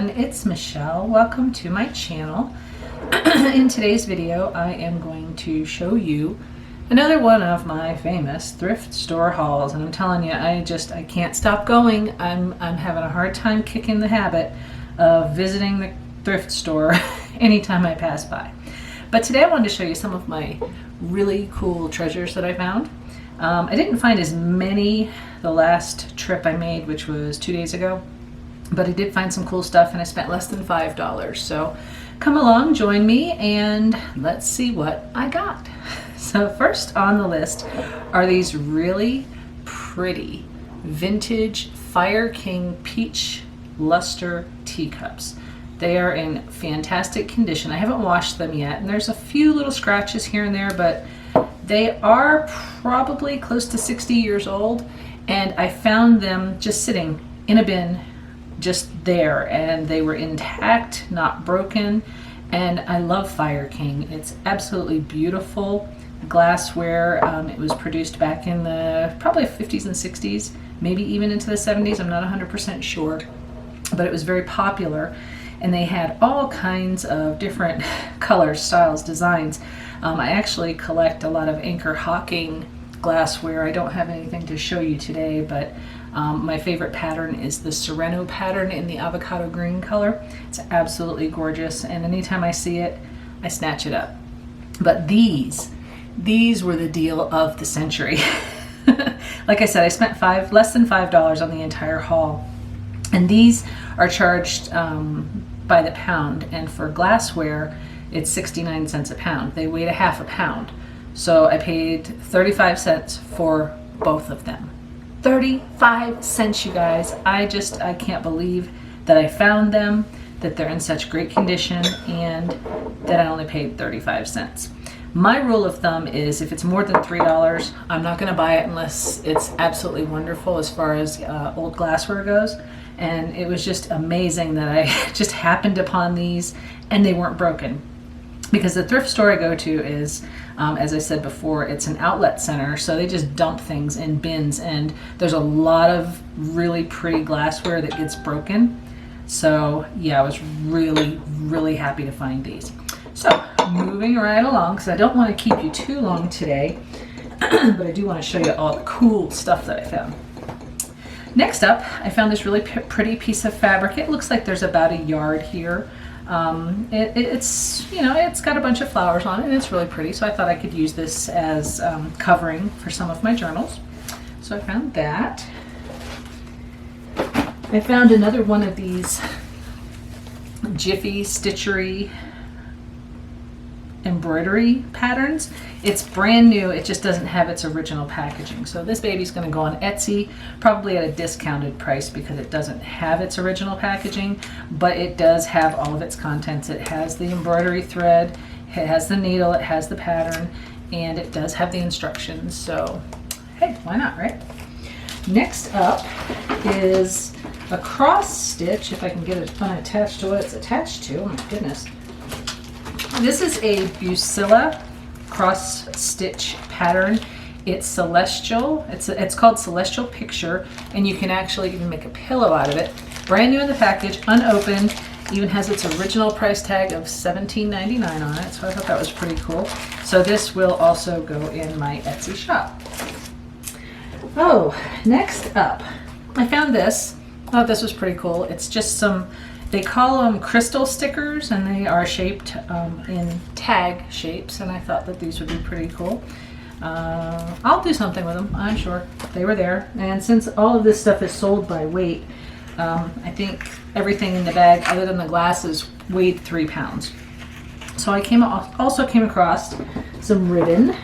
everyone, it's Michelle. Welcome to my channel. In today's video I am going to show you another one of my famous thrift store hauls, and I'm telling you, I can't stop going. I'm having a hard time kicking the habit of visiting the thrift store anytime I pass by. But today I wanted to show you some of my really cool treasures that I found. I didn't find as many the last trip I made, which was 2 days ago, but I did find some cool stuff and I spent less than $5. So come along, join me, and let's see what I got. So first on the list are these really pretty vintage Fire King peach luster teacups. They are in fantastic condition. I haven't washed them yet, and there's a few little scratches here and there, but they are probably close to 60 years old, and I found them just sitting in a bin just there, and they were intact, not broken. And I love Fire King. It's absolutely beautiful glassware. It was produced back in the probably 50s and 60s, maybe even into the 70s. I'm not 100% sure, but it was very popular, and they had all kinds of different colors, styles, designs. I actually collect a lot of Anchor Hocking glassware. I don't have anything to show you today, but my favorite pattern is the Sereno pattern in the avocado green color. It's absolutely gorgeous, and anytime I see it, I snatch it up. But these were the deal of the century. Like I said, I spent less than $5 on the entire haul, and these are charged by the pound, and for glassware it's 69 cents a pound. They weighed a half a pound, so I paid 35 cents for both of them. 35 cents, you guys. I can't believe that I found them, that they're in such great condition, and that I only paid 35 cents. My rule of thumb is if it's more than $3, I'm not going to buy it unless it's absolutely wonderful as far as old glassware goes. And it was just amazing that I just happened upon these and they weren't broken. Because the thrift store I go to is, as I said before, it's an outlet center, so they just dump things in bins, and there's a lot of really pretty glassware that gets broken. So yeah, I was really, really happy to find these. So moving right along, because I don't want to keep you too long today, but I do want to show you all the cool stuff that I found. Next up, I found this really pretty piece of fabric. It looks like there's about a yard here. It's got a bunch of flowers on it, and it's really pretty, so I thought I could use this as covering for some of my journals. So I found that. I found another one of these Jiffy Stitchery embroidery patterns. It's brand new, it just doesn't have its original packaging. So this baby's going to go on Etsy, probably at a discounted price because it doesn't have its original packaging, but it does have all of its contents. It has the embroidery thread, it has the needle, it has the pattern, and it does have the instructions. So hey, why not, right? Next up is a cross stitch, if I can get it unattached to what it's attached to. Oh my goodness. This is a Bucilla cross stitch pattern. It's celestial. It's called Celestial Picture, and you can actually even make a pillow out of it. Brand new in the package, unopened, even has its original price tag of $17.99 on it, so I thought that was pretty cool. So this will also go in my Etsy shop. Oh, next up, I found this. I thought this was pretty cool. It's just some, they call them crystal stickers, and they are shaped in tag shapes, and I thought that these would be pretty cool. I'll do something with them, I'm sure. They were there, and since all of this stuff is sold by weight, I think everything in the bag other than the glasses weighed 3 pounds. So I also came across some ribbon.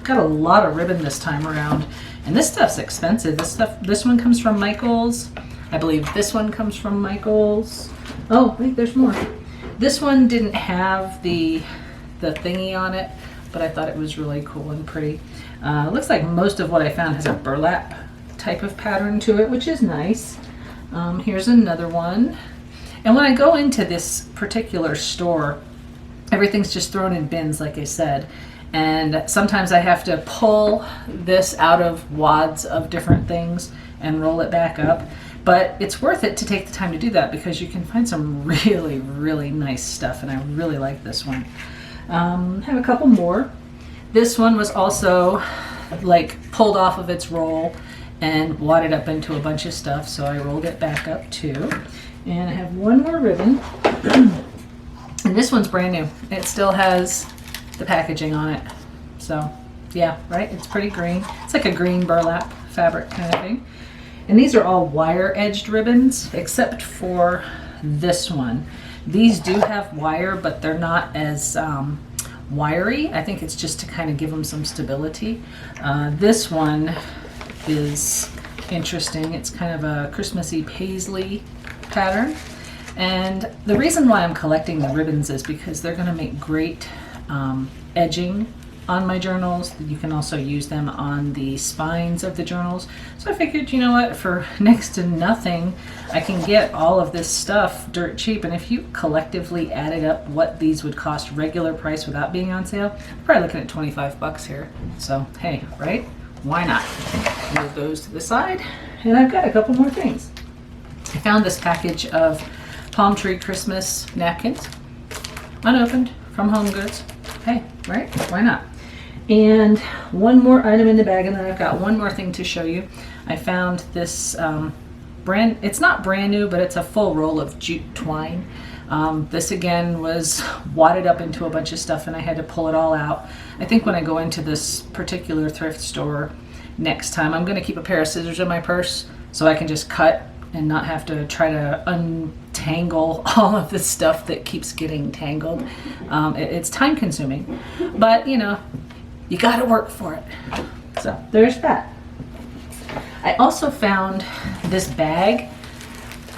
Got a lot of ribbon this time around, and this stuff's expensive. This one comes from Michael's. I believe this one comes from Michael's. Oh, wait, there's more. This one didn't have the thingy on it, but I thought it was really cool and pretty. It looks like most of what I found has a burlap type of pattern to it, which is nice. Here's another one. And when I go into this particular store, everything's just thrown in bins, like I said. And sometimes I have to pull this out of wads of different things and roll it back up. But it's worth it to take the time to do that because you can find some really, really nice stuff, and I really like this one. I have a couple more. This one was also like pulled off of its roll and wadded up into a bunch of stuff, so I rolled it back up too. And I have one more ribbon, and this one's brand new. It still has the packaging on it. So yeah, right, it's pretty green. It's like a green burlap fabric kind of thing. And these are all wire edged ribbons, except for this one. These do have wire, but they're not as wiry. I think it's just to kind of give them some stability. This one is interesting. It's kind of a Christmassy paisley pattern. And the reason why I'm collecting the ribbons is because they're going to make great edging on my journals. You can also use them on the spines of the journals. So I figured, you know what, for next to nothing, I can get all of this stuff dirt cheap. And if you collectively added up what these would cost regular price without being on sale, I'm probably looking at 25 bucks here. So hey, right? Why not? Move those to the side. And I've got a couple more things. I found this package of palm tree Christmas napkins, unopened, from Home Goods. Hey, right? Why not? And one more item in the bag, and then I've got one more thing to show you. I found this it's not brand new, but it's a full roll of jute twine. This again was wadded up into a bunch of stuff, and I had to pull it all out. I think when I go into this particular thrift store next time, I'm going to keep a pair of scissors in my purse so I can just cut and not have to try to untangle all of the stuff that keeps getting tangled. It's time consuming, but you know, you got to work for it. So there's that. I also found this bag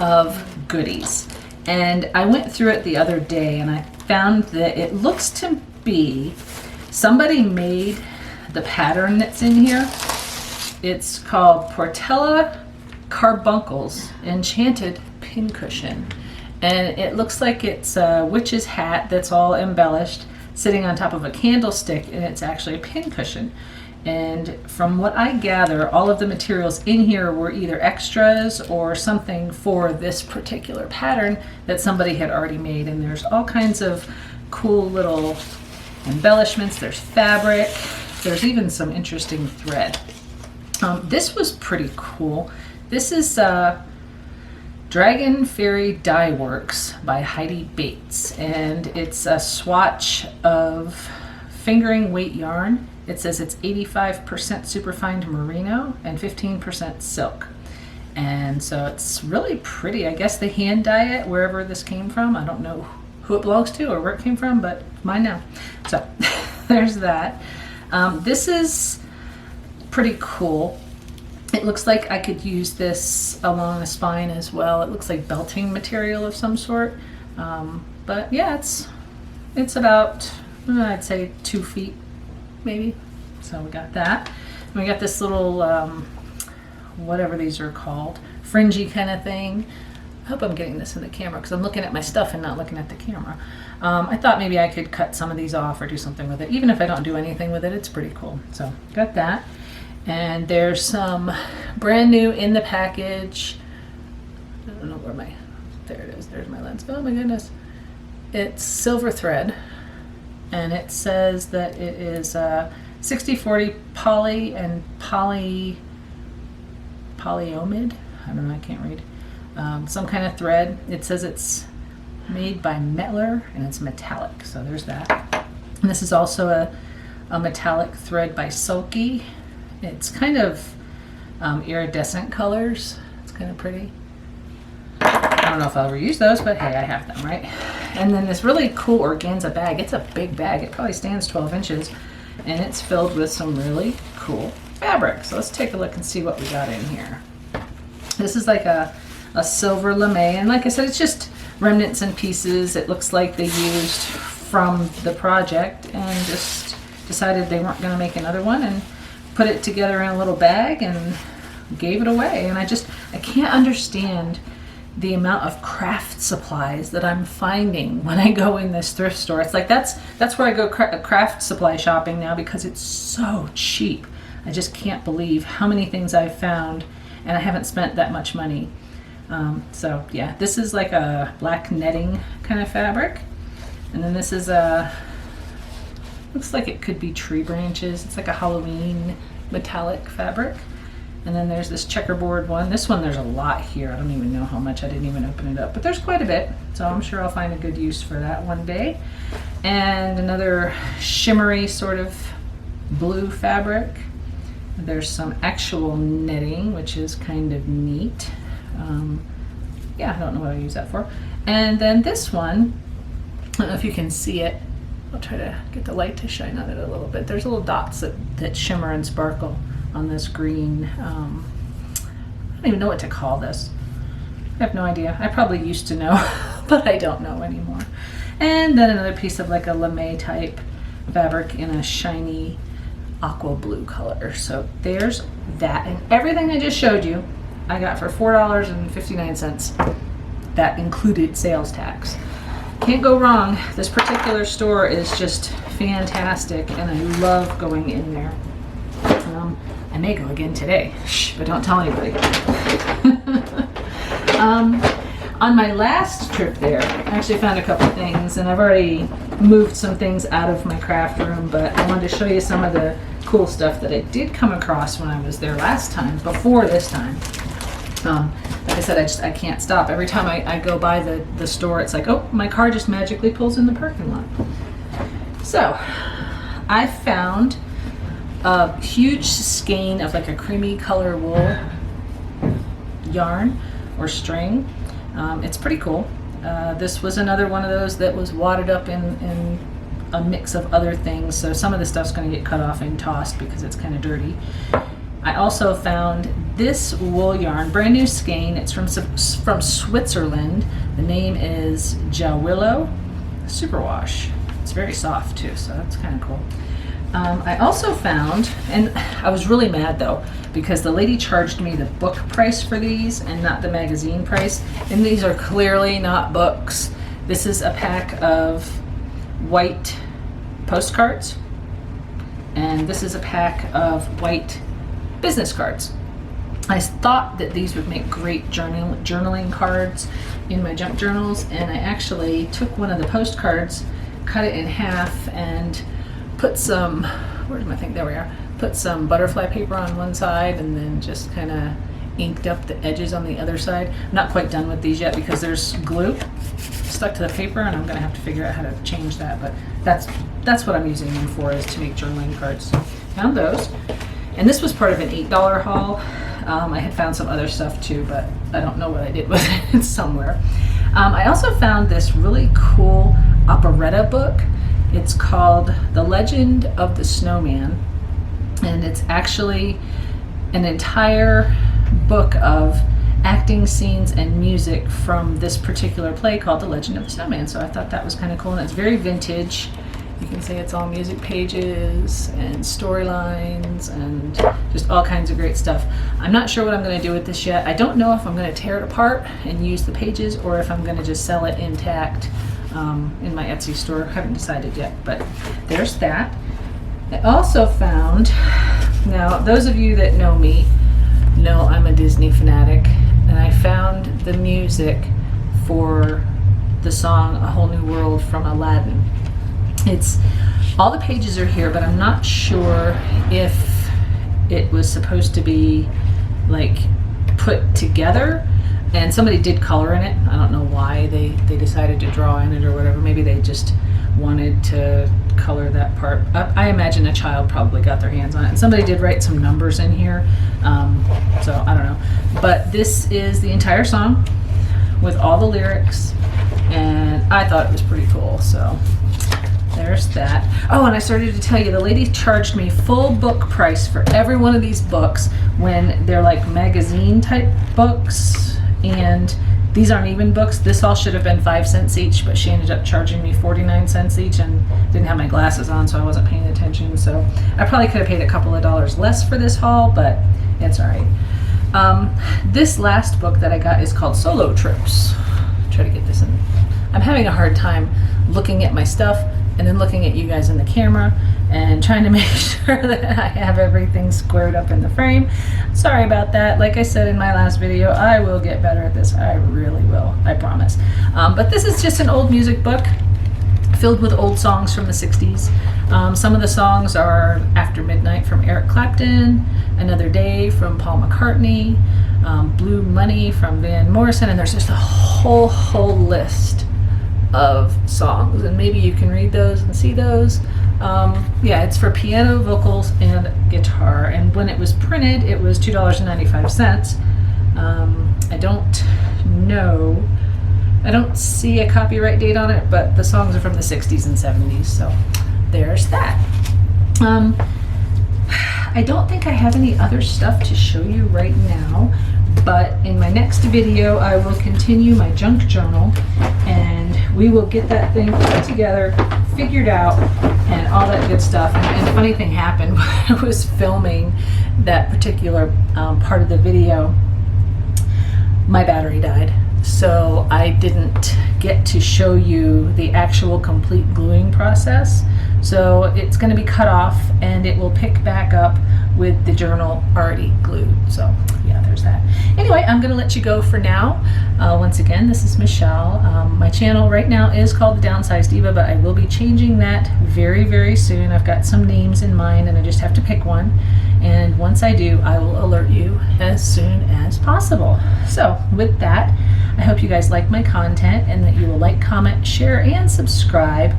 of goodies, and I went through it the other day, and I found that it looks to be somebody made the pattern that's in here. It's called Portella Carbuncles Enchanted Pincushion, and it looks like it's a witch's hat that's all embellished, sitting on top of a candlestick, and it's actually a pincushion. And from what I gather, all of the materials in here were either extras or something for this particular pattern that somebody had already made. And there's all kinds of cool little embellishments. There's fabric. There's even some interesting thread. This was pretty cool. This is Dragon Fairy Dye Works by Heidi Bates, and it's a swatch of fingering weight yarn. It says it's 85% superfine merino and 15% silk. And so it's really pretty. I guess they hand dye it wherever this came from. I don't know who it belongs to or where it came from, but mine now. So there's that. This is pretty cool. It looks like I could use this along the spine as well. It looks like belting material of some sort. But yeah, it's about, I'd say 2 feet maybe. So we got that. And we got this little, whatever these are called, fringy kind of thing. I hope I'm getting this in the camera because I'm looking at my stuff and not looking at the camera. I thought maybe I could cut some of these off or do something with it. Even if I don't do anything with it, it's pretty cool. So got that. And there's some brand new in the package. I don't know where there it is. There's my lens. Oh my goodness. It's silver thread. And it says that it is 60/40 poly and polyomid. I don't know, I can't read. Some kind of thread. It says it's made by Metler and it's metallic. So there's that. And this is also a metallic thread by Sulky. It's kind of iridescent colors. It's kind of pretty. I don't know if I'll ever use those, but hey, I have them, right? And then this really cool organza bag. It's a big bag. It probably stands 12 inches, and it's filled with some really cool fabric. So let's take a look and see what we got in here. This is like a silver lame, and like I said, it's just remnants and pieces. It looks like they used from the project and just decided they weren't going to make another one and put it together in a little bag and gave it away. And I can't understand the amount of craft supplies that I'm finding when I go in this thrift store. It's like that's where I go craft supply shopping now, because it's so cheap. I just can't believe how many things I've found, and I haven't spent that much money. So yeah, this is like a black netting kind of fabric, and then this is looks like it could be tree branches. It's like a Halloween metallic fabric. And then there's this checkerboard one. This one, there's a lot here. I don't even know how much. I didn't even open it up, but there's quite a bit. So I'm sure I'll find a good use for that one day. And another shimmery sort of blue fabric. There's some actual knitting, which is kind of neat. Yeah, I don't know what I use that for. And then this one, I don't know if you can see it. I'll try to get the light to shine on it a little bit. There's little dots that shimmer and sparkle on this green. I don't even know what to call this. I have no idea. I probably used to know, but I don't know anymore. And then another piece of like a lame type fabric in a shiny aqua blue color. So there's that. And everything I just showed you, I got for $4.59. That included sales tax. Can't go wrong. This particular store is just fantastic, and I love going in there. I may go again today, but don't tell anybody. On my last trip there, I actually found a couple things, and I've already moved some things out of my craft room, but I wanted to show you some of the cool stuff that I did come across when I was there last time, before this time. Like I said, I can't stop. Every time I go by the store, it's like, oh, my car just magically pulls in the parking lot. So I found a huge skein of like a creamy color wool yarn or string. It's pretty cool. This was another one of those that was wadded up in a mix of other things, so some of the stuff's going to get cut off and tossed because it's kind of dirty. I also found this wool yarn, brand new skein. It's from Switzerland. The name is Jawillow Superwash. It's very soft too, so that's kind of cool. I also found, and I was really mad though, because the lady charged me the book price for these and not the magazine price, and these are clearly not books. This is a pack of white postcards, and this is a pack of white business cards. I thought that these would make great journaling cards in my junk journals, and I actually took one of the postcards, cut it in half, and put some, where's my thing? There we are. Put some butterfly paper on one side and then just kind of inked up the edges on the other side. I'm not quite done with these yet because there's glue stuck to the paper, and I'm going to have to figure out how to change that, but that's what I'm using them for, is to make journaling cards. Found those. And this was part of an $8 haul. I had found some other stuff too, but I don't know what I did with it. It's somewhere. I also found this really cool operetta book. It's called The Legend of the Snowman, and it's actually an entire book of acting scenes and music from this particular play called The Legend of the Snowman. So I thought that was kind of cool, and it's very vintage. You can see it's all music pages and storylines and just all kinds of great stuff. I'm not sure what I'm going to do with this yet. I don't know if I'm going to tear it apart and use the pages, or if I'm going to just sell it intact in my Etsy store. I haven't decided yet, but there's that. I also found, now those of you that know me know I'm a Disney fanatic, and I found the music for the song A Whole New World from Aladdin. It's, all the pages are here, but I'm not sure if it was supposed to be like put together, and somebody did color in it. I don't know why they decided to draw in it or whatever. Maybe they just wanted to color that part. I imagine a child probably got their hands on it, and somebody did write some numbers in here, so I don't know. But this is the entire song with all the lyrics, and I thought it was pretty cool, so there's that. Oh, and I started to tell you, the lady charged me full book price for every one of these books when they're like magazine type books, and these aren't even books. This all should have been 5 cents each, but she ended up charging me 49 cents each, and didn't have my glasses on, so I wasn't paying attention. So I probably could have paid a couple of dollars less for this haul, but it's all right. This last book that I got is called Solo Trips. Try to get this in. I'm having a hard time looking at my stuff and then looking at you guys in the camera and trying to make sure that I have everything squared up in the frame. Sorry about that. Like I said in my last video, I will get better at this. I really will, I promise. But this is just an old music book filled with old songs from the 60s. Some of the songs are After Midnight from Eric Clapton, Another Day from Paul McCartney, Blue Money from Van Morrison, and there's just a whole list of songs, and maybe you can read those and see those. Yeah, it's for piano, vocals, and guitar, and when it was printed, it was $2.95. I don't know, I don't see a copyright date on it, but the songs are from the 60s and 70s, so there's that. I don't think I have any other stuff to show you right now, but in my next video I will continue my junk journal and we will get that thing put together, figured out, and all that good stuff. And a funny thing happened when I was filming that particular part of the video. My battery died, so I didn't get to show you the actual complete gluing process. So it's going to be cut off and it will pick back up with the journal already glued. So yeah, there's that. Anyway, I'm going to let you go for now. Once again, this is Michelle. My channel right now is called The Downsized Diva, but I will be changing that very soon. I've got some names in mind and I just have to pick one. And once I do, I will alert you as soon as possible. So with that, I hope you guys like my content and that you will like, comment, share, and subscribe.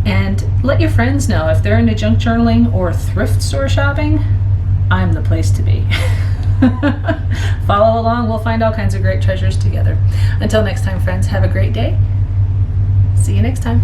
And let your friends know if they're into junk journaling or thrift store shopping, I'm the place to be. Follow along, we'll find all kinds of great treasures together. Until next time, friends, have a great day. See you next time.